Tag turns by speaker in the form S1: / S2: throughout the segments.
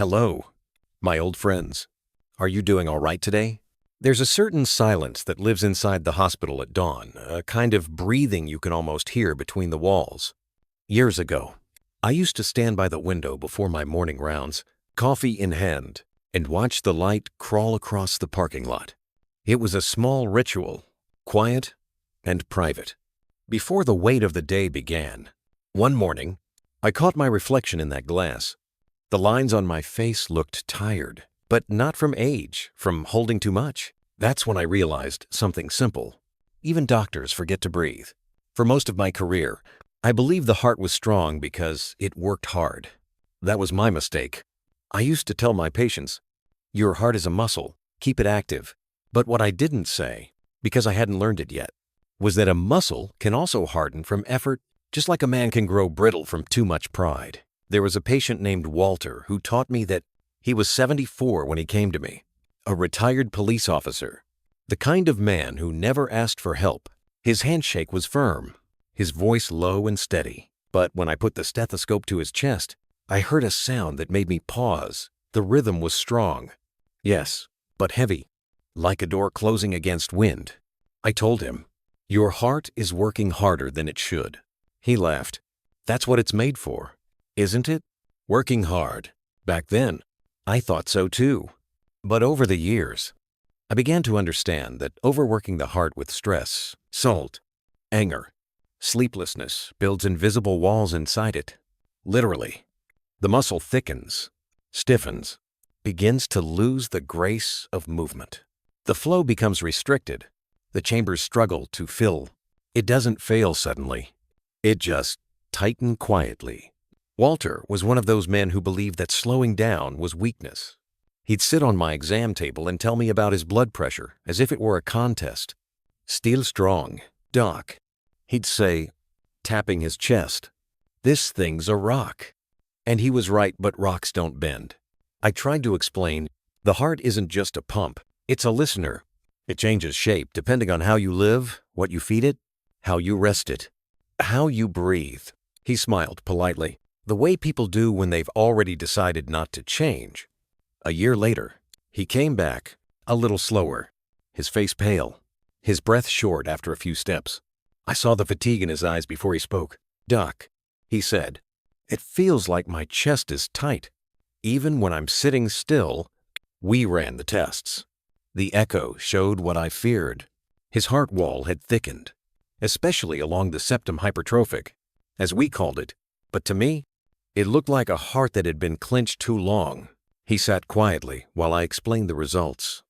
S1: Hello, my old friends. Are you doing all right today? There's a certain silence that lives inside the hospital at dawn, a kind of breathing you can almost hear between the walls. Years ago, I used to stand by the window before my morning rounds, coffee in hand, and watch the light crawl across the parking lot. It was a small ritual, quiet and private. Before the weight of the day began, one morning, I caught my reflection in that glass. The lines on my face looked tired, but not from age, from holding too much. That's when I realized something simple. Even doctors forget to breathe. For most of my career, I believed the heart was strong because it worked hard. That was my mistake. I used to tell my patients, "Your heart is a muscle, keep it active." But what I didn't say, because I hadn't learned it yet, was that a muscle can also harden from effort, just like a man can grow brittle from too much pride. There was a patient named Walter who taught me that. He was 74 when he came to me, a retired police officer, the kind of man who never asked for help. His handshake was firm, his voice low and steady. But when I put the stethoscope to his chest, I heard a sound that made me pause. The rhythm was strong. Yes, but heavy, like a door closing against wind. I told him, "Your heart is working harder than it should." He laughed. "That's what it's made for, isn't it? Working hard." Back then, I thought so too. But over the years, I began to understand that overworking the heart with stress, salt, anger, sleeplessness builds invisible walls inside it. Literally, the muscle thickens, stiffens, begins to lose the grace of movement. The flow becomes restricted. The chambers struggle to fill. It doesn't fail suddenly. It just tightens quietly. Walter was one of those men who believed that slowing down was weakness. He'd sit on my exam table and tell me about his blood pressure as if it were a contest. "Still strong, Doc," he'd say, tapping his chest. "This thing's a rock." And he was right, but rocks don't bend. I tried to explain, the heart isn't just a pump, it's a listener. It changes shape depending on how you live, what you feed it, how you rest it, how you breathe. He smiled politely, the way people do when they've already decided not to change. A year later, he came back, a little slower, his face pale, his breath short after a few steps. I saw the fatigue in his eyes before he spoke. "Doc," he said, "it feels like my chest is tight. Even when I'm sitting still." We ran the tests. The echo showed what I feared. His heart wall had thickened, especially along the septum hypertrophic, as we called it. But to me, it looked like a heart that had been clenched too long. He sat quietly while I explained the results.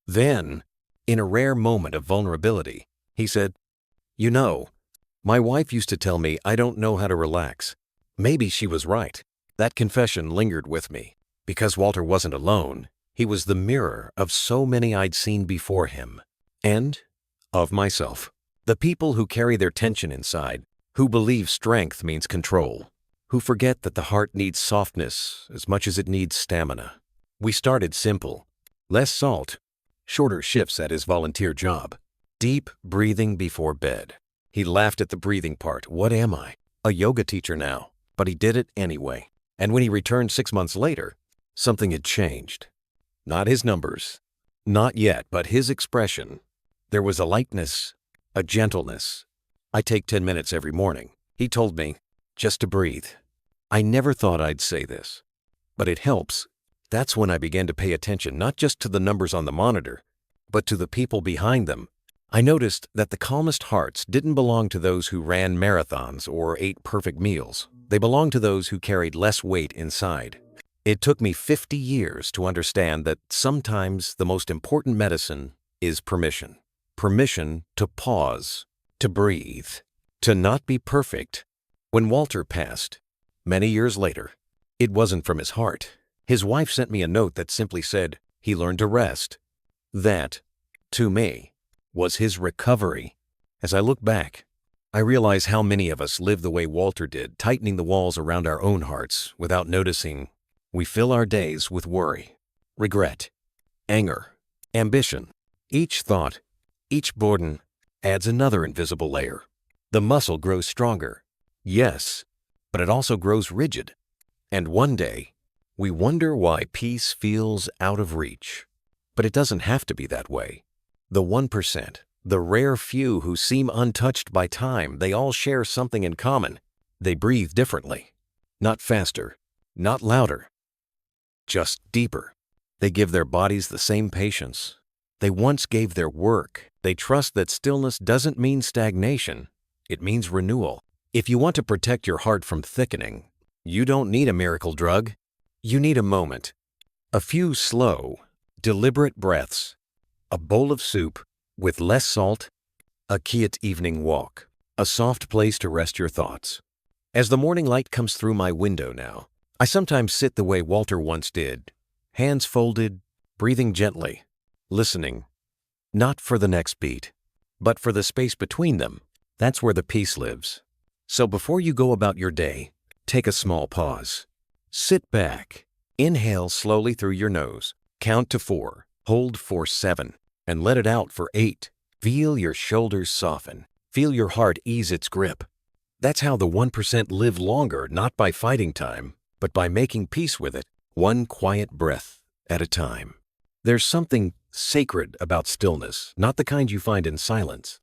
S1: Then, in a rare moment of vulnerability, he said, "You know, my wife used to tell me I don't know how to relax." Maybe she was right. That confession lingered with me. Because Walter wasn't alone, he was the mirror of so many I'd seen before him. And of myself. The people who carry their tension inside, who believe strength means control, who forget that the heart needs softness as much as it needs stamina. We started simple. Less salt, shorter shifts at his volunteer job, deep breathing before bed. He laughed at the breathing part. What am I? A yoga teacher now. But he did it anyway. And when he returned 6 months later, something had changed. Not his numbers. Not yet, but his expression. There was a lightness, a gentleness. "I take 10 minutes every morning," he told me, "just to breathe." I never thought I'd say this, but it helps. That's when I began to pay attention not just to the numbers on the monitor, but to the people behind them. I noticed that the calmest hearts didn't belong to those who ran marathons or ate perfect meals. They belonged to those who carried less weight inside. It took me 50 years to understand that sometimes the most important medicine is permission. Permission to pause, to breathe, to not be perfect. When Walter passed, many years later, it wasn't from his heart. His wife sent me a note that simply said, he learned to rest. That, to me, was his recovery. As I look back, I realize how many of us live the way Walter did, tightening the walls around our own hearts without noticing. We fill our days with worry, regret, anger, ambition. Each thought, each burden adds another invisible layer. The muscle grows stronger, yes, but it also grows rigid. And one day, We wonder why peace feels out of reach. But it doesn't have to be that way. The 1%, the rare few who seem untouched by time, they all share something in common. They breathe differently. Not faster, not louder, just deeper. They give their bodies the same patience. They once gave their work. They trust that stillness doesn't mean stagnation. It means renewal. If you want to protect your heart from thickening, you don't need a miracle drug. You need a moment. A few slow, deliberate breaths. A bowl of soup with less salt. A quiet evening walk. A soft place to rest your thoughts. As the morning light comes through my window now, I sometimes sit the way Walter once did, hands folded, breathing gently, listening, not for the next beat, but for the space between them. That's where the peace lives. So before you go about your day, take a small pause. Sit back, inhale slowly through your nose, count to 4, hold for 7, and let it out for 8. Feel your shoulders soften. Feel your heart ease its grip. That's how the 1% live longer, not by fighting time, but by making peace with it, one quiet breath at a time. There's something sacred about stillness, not the kind you find in silence,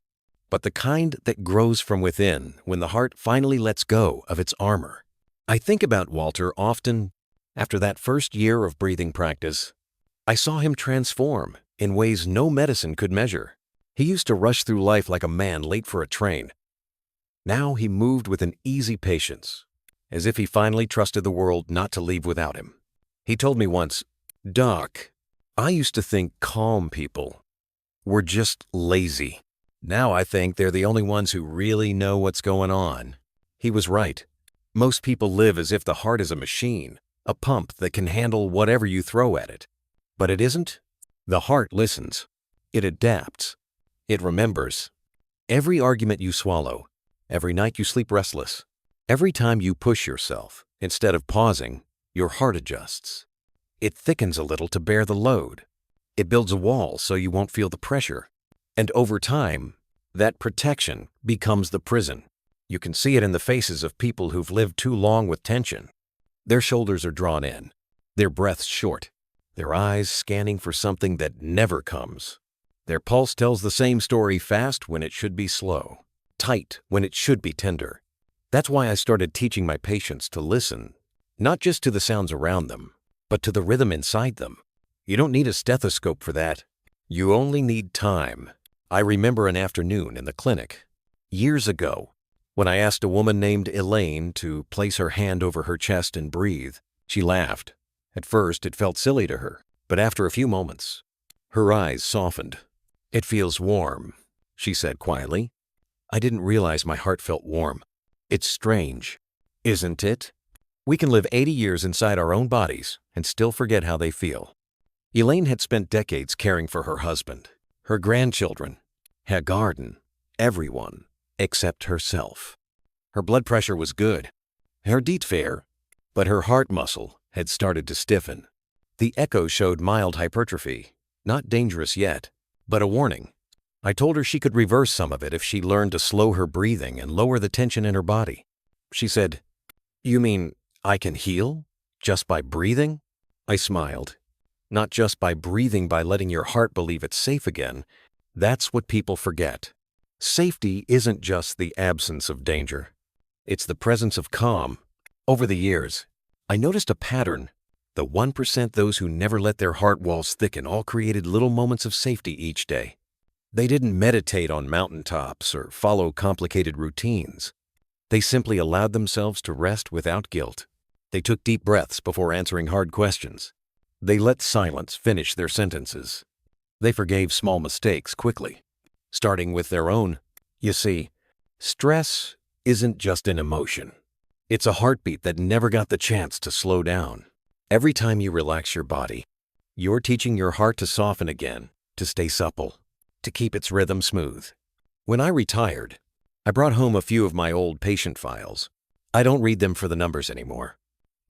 S1: but the kind that grows from within when the heart finally lets go of its armor. I think about Walter often. After that first year of breathing practice, I saw him transform in ways no medicine could measure. He used to rush through life like a man late for a train. Now he moved with an easy patience, as if he finally trusted the world not to leave without him. He told me once, "Doc, I used to think calm people were just lazy. Now I think they're the only ones who really know what's going on." He was right. Most people live as if the heart is a machine, a pump that can handle whatever you throw at it. But it isn't. The heart listens. It adapts. It remembers. Every argument you swallow, every night you sleep restless, every time you push yourself, instead of pausing, your heart adjusts. It thickens a little to bear the load. It builds a wall so you won't feel the pressure. And over time, that protection becomes the prison. You can see it in the faces of people who've lived too long with tension. Their shoulders are drawn in, their breaths short, their eyes scanning for something that never comes. Their pulse tells the same story, fast when it should be slow, tight when it should be tender. That's why I started teaching my patients to listen, not just to the sounds around them, but to the rhythm inside them. You don't need a stethoscope for that. You only need time. I remember an afternoon in the clinic, years ago, when I asked a woman named Elaine to place her hand over her chest and breathe. She laughed. At first, it felt silly to her, but after a few moments, her eyes softened. "It feels warm," she said quietly. I didn't realize my heart felt warm. It's strange, isn't it? We can live 80 years inside our own bodies and still forget how they feel. Elaine had spent decades caring for her husband, her grandchildren, her garden, everyone except herself. Her blood pressure was good, her DIT fair, but her heart muscle had started to stiffen. The echo showed mild hypertrophy, not dangerous yet, but a warning. I told her she could reverse some of it if she learned to slow her breathing and lower the tension in her body. She said, "You mean I can heal just by breathing?" I smiled. Not just by breathing, by letting your heart believe it's safe again. That's what people forget. Safety isn't just the absence of danger. It's the presence of calm. Over the years, I noticed a pattern. The 1%, those who never let their heart walls thicken, all created little moments of safety each day. They didn't meditate on mountaintops or follow complicated routines. They simply allowed themselves to rest without guilt. They took deep breaths before answering hard questions. They let silence finish their sentences. They forgave small mistakes quickly, starting with their own. You see, stress isn't just an emotion. It's a heartbeat that never got the chance to slow down. Every time you relax your body, you're teaching your heart to soften again, to stay supple, to keep its rhythm smooth. When I retired, I brought home a few of my old patient files. I don't read them for the numbers anymore.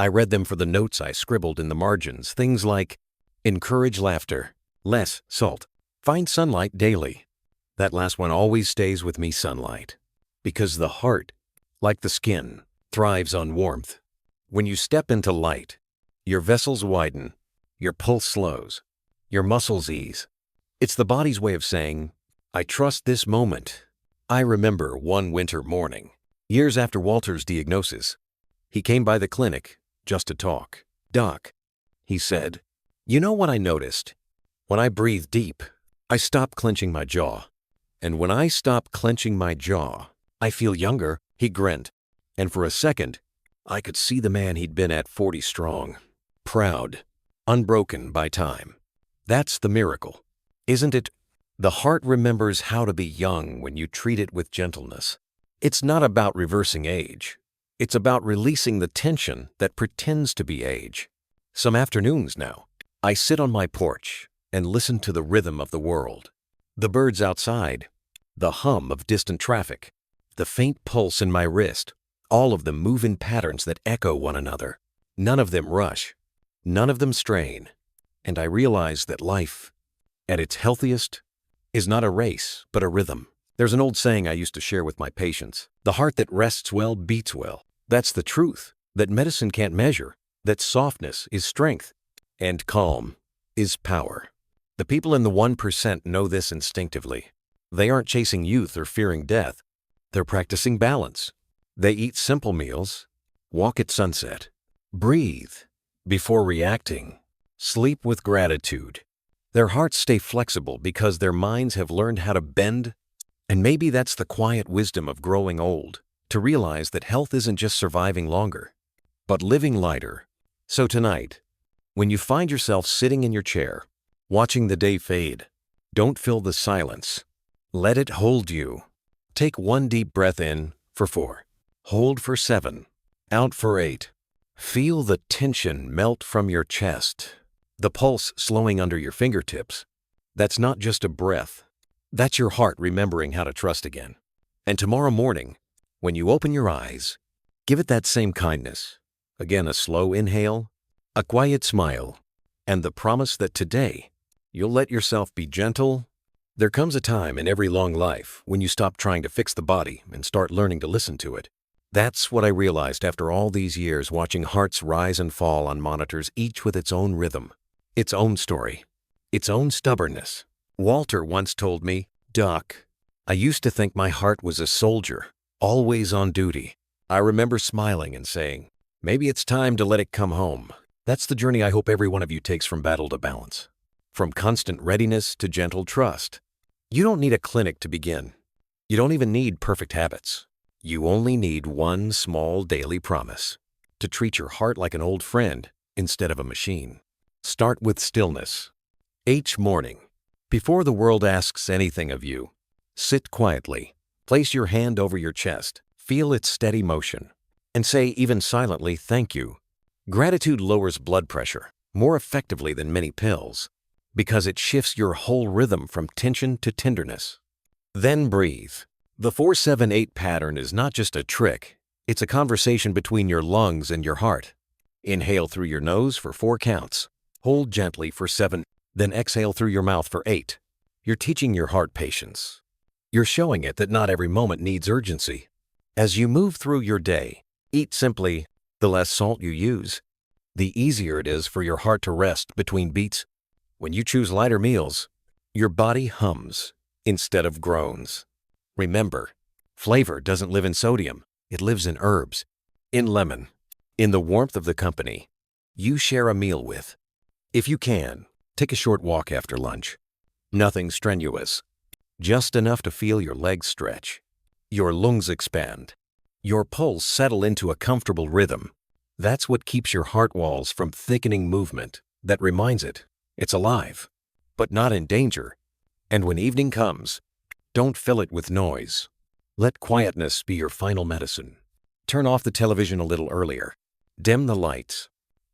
S1: I read them for the notes I scribbled in the margins, things like, encourage laughter, less salt, find sunlight daily. That last one always stays with me, sunlight. Because the heart, like the skin, thrives on warmth. When you step into light, Your vessels widen, your pulse slows, your muscles ease. It's the body's way of saying, I trust this moment. I remember one winter morning, years after Walter's diagnosis. He came by the clinic just to talk. "Doc," he said, "you know what I noticed? When I breathe deep, I stop clenching my jaw. And when I stop clenching my jaw, I feel younger." He grinned, and for a second, I could see the man he'd been at 40 strong. Proud, unbroken by time. That's the miracle, isn't it? The heart remembers how to be young when you treat it with gentleness. It's not about reversing age. It's about releasing the tension that pretends to be age. Some afternoons now, I sit on my porch and listen to the rhythm of the world. The birds outside, the hum of distant traffic, the faint pulse in my wrist, all of them move in patterns that echo one another. None of them rush, none of them strain. And I realize that life, at its healthiest, is not a race, but a rhythm. There's an old saying I used to share with my patients: the heart that rests well beats well. That's the truth that medicine can't measure, that softness is strength, and calm is power. The people in the 1% know this instinctively. They aren't chasing youth or fearing death. They're practicing balance. They eat simple meals, walk at sunset, breathe before reacting, sleep with gratitude. Their hearts stay flexible because their minds have learned how to bend. And maybe that's the quiet wisdom of growing old, to realize that health isn't just surviving longer, but living lighter. So tonight, when you find yourself sitting in your chair, watching the day fade, don't fill the silence. Let it hold you. Take one deep breath in for 4. Hold for 7. Out for 8. Feel the tension melt from your chest, the pulse slowing under your fingertips. That's not just a breath. That's your heart remembering how to trust again. And tomorrow morning, when you open your eyes, give it that same kindness. Again, a slow inhale, a quiet smile, and the promise that today, you'll let yourself be gentle. There comes a time in every long life when you stop trying to fix the body and start learning to listen to it. That's what I realized after all these years watching hearts rise and fall on monitors, each with its own rhythm, its own story, its own stubbornness. Walter once told me, "Doc, I used to think my heart was a soldier, always on duty." I remember smiling and saying, maybe it's time to let it come home. That's the journey I hope every one of you takes from battle to balance, from constant readiness to gentle trust. You don't need a clinic to begin. You don't even need perfect habits. You only need one small daily promise: to treat your heart like an old friend instead of a machine. Start with stillness. Each morning, before the world asks anything of you, sit quietly, place your hand over your chest, feel its steady motion, and say, even silently, thank you. Gratitude lowers blood pressure more effectively than many pills because it shifts your whole rhythm from tension to tenderness. Then breathe. The 4-7-8 pattern is not just a trick, it's a conversation between your lungs and your heart. Inhale through your nose for 4 counts. Hold gently for 7, then exhale through your mouth for 8. You're teaching your heart patience. You're showing it that not every moment needs urgency. As you move through your day, eat simply. The less salt you use, the easier it is for your heart to rest between beats. When you choose lighter meals, your body hums instead of groans. Remember, flavor doesn't live in sodium. It lives in herbs, in lemon, in the warmth of the company you share a meal with. If you can, take a short walk after lunch. Nothing strenuous, just enough to feel your legs stretch, your lungs expand, your pulse settle into a comfortable rhythm. That's what keeps your heart walls from thickening movement, that reminds it it's alive, but not in danger. And when evening comes, don't fill it with noise. Let quietness be your final medicine. Turn off the television a little earlier. Dim the lights.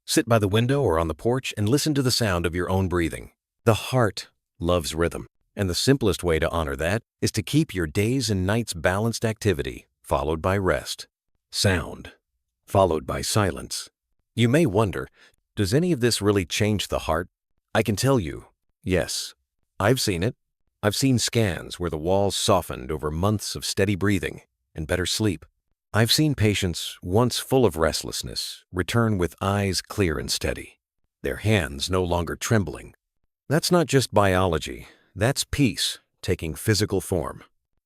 S1: Sit by the window or on the porch and listen to the sound of your own breathing. The heart loves rhythm, and the simplest way to honor that is to keep your days and nights balanced: activity, followed by rest, sound, followed by silence. You may wonder, does any of this really change the heart? I can tell you, yes. I've seen it. I've seen scans where the walls softened over months of steady breathing and better sleep. I've seen patients, once full of restlessness, return with eyes clear and steady, their hands no longer trembling. That's not just biology, that's peace taking physical form.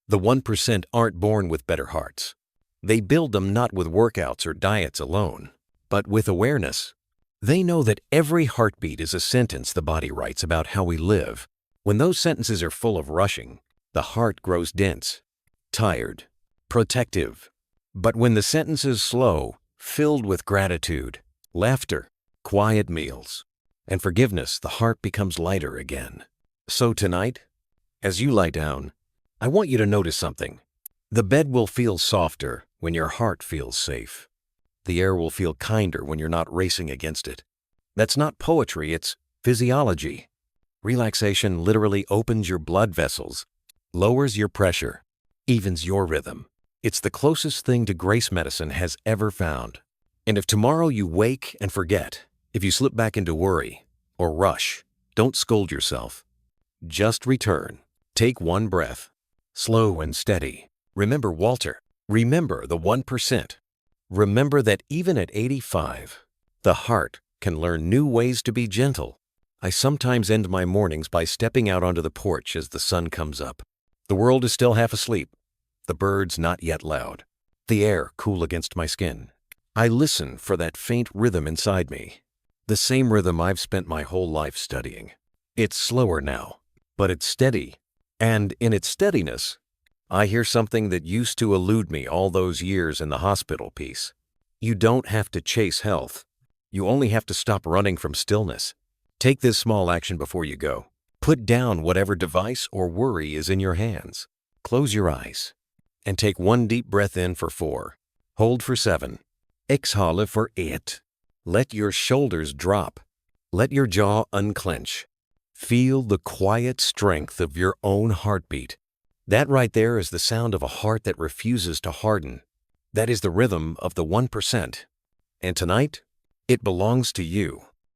S1: The 1% aren't born with better hearts. They build them not with workouts or diets alone, but with awareness. They know that every heartbeat is a sentence the body writes about how we live. When those sentences are full of rushing, the heart grows dense, tired, protective. But when the sentence is slow, filled with gratitude, laughter, quiet meals, and forgiveness, the heart becomes lighter again. So tonight, as you lie down, I want you to notice something. The bed will feel softer when your heart feels safe. The air will feel kinder when you're not racing against it. That's not poetry, it's physiology. Relaxation literally opens your blood vessels, lowers your pressure, evens your rhythm. It's the closest thing to grace medicine has ever found. And if tomorrow you wake and forget, if you slip back into worry or rush, don't scold yourself. Just return. Take one breath, slow and steady. Remember Walter. Remember the 1%. Remember that even at 85, the heart can learn new ways to be gentle. I sometimes end my mornings by stepping out onto the porch as the sun comes up. The world is still half asleep. The birds not yet loud. The air cool against my skin. I listen for that faint rhythm inside me. The same rhythm I've spent my whole life studying. It's slower now, but it's steady. And in its steadiness, I hear something that used to elude me all those years in the hospital piece. You don't have to chase health. You only have to stop running from stillness. Take this small action before you go. Put down whatever device or worry is in your hands. Close your eyes and take one deep breath in for 4. Hold for 7. Exhale for 8. Let your shoulders drop. Let your jaw unclench. Feel the quiet strength of your own heartbeat. That right there is the sound of a heart that refuses to harden. That is the rhythm of the 1%. And tonight, it belongs to you.